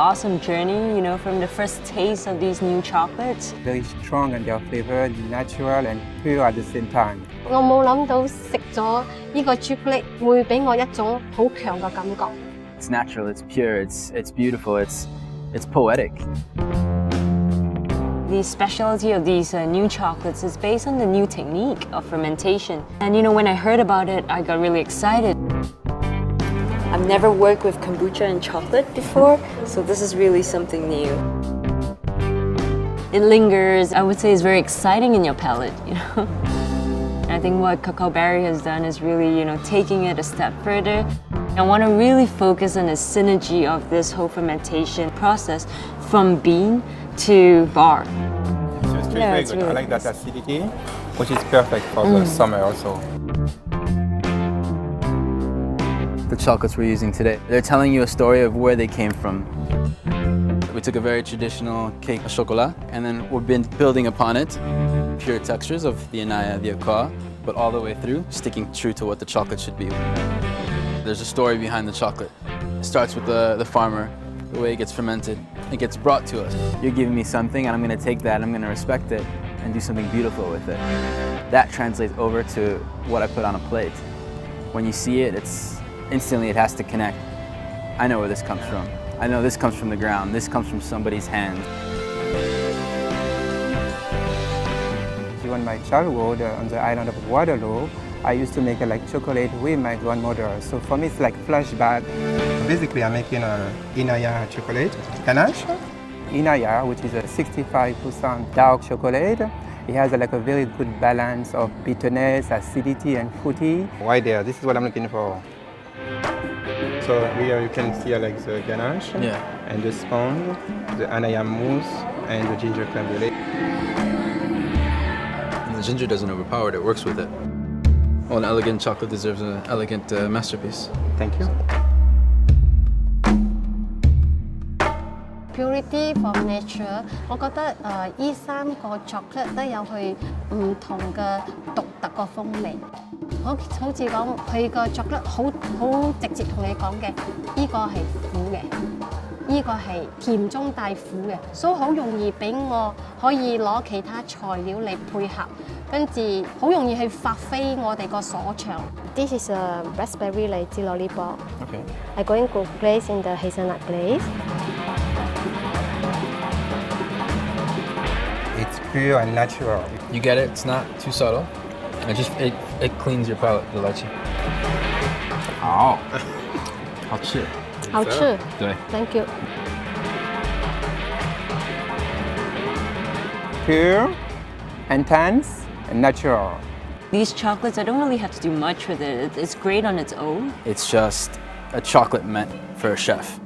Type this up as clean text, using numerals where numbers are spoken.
awesome journey, from the first taste of these new chocolates. Very strong in their flavor, natural and pure at the same time. 我冇諗到食咗呢個朱古力會俾我一種好強嘅感覺。It's natural, it's pure, it's beautiful, it's poetic. The specialty of these new chocolates is based on the new technique of fermentation. And when I heard about it, I got really excited. I've never worked with kombucha and chocolate before, so this is really something new. It lingers, I would say, is very exciting in your palate, I think what Cacao Berry has done is really, taking it a step further. I want to really focus on the synergy of this whole fermentation process from bean to bar. So it's very good. Really I like that acidity, which is perfect for the summer also. The chocolates we're using today, they're telling you a story of where they came from. We took a very traditional cake au chocolat, and then we've been building upon it. Pure textures of the anaya, the cocoa, but all the way through, sticking true to what the chocolate should be. There's a story behind the chocolate. It starts with the farmer, the way it gets fermented. It gets brought to us. You're giving me something, and I'm going to take that, I'm going to respect it, and do something beautiful with it. That translates over to what I put on a plate. When you see it, instantly it has to connect. I know where this comes from. I know this comes from the ground. This comes from somebody's hand. During my childhood on the island of Guadeloupe, I used to make chocolate with my grandmother. So for me, it's like flashback. Basically, I'm making a Inaya chocolate ganache. Inaya, which is a 65% dark chocolate. It has a very good balance of bitterness, acidity, and fruity. Right there, this is what I'm looking for. So here you can see the ganache, and the sponge, the Anaya mousse, and the ginger creme brulee. And the ginger doesn't overpower it, it works with it. Well, an elegant chocolate deserves an elegant masterpiece. Thank you. Purity from nature， 我覺得呢3個 chocolate 都有佢唔同嘅獨特個風味。好似講佢個 chocolate 好直接同你講嘅，呢個係苦嘅，呢個係甜中帶苦嘅，所以好容易俾我可以攞其他材料嚟配合，跟住好容易去發揮我哋個所長。This is a raspberry lazy lollipop. Okay. I'm going to glaze in the hazelnut glaze. It's pure and natural. You get it, it's not too subtle. It cleans your palate, the lychee. 好，好吃。好吃。对。Thank you. Pure, intense, and natural. These chocolates, I don't really have to do much with it. It's great on its own. It's just a chocolate meant for a chef.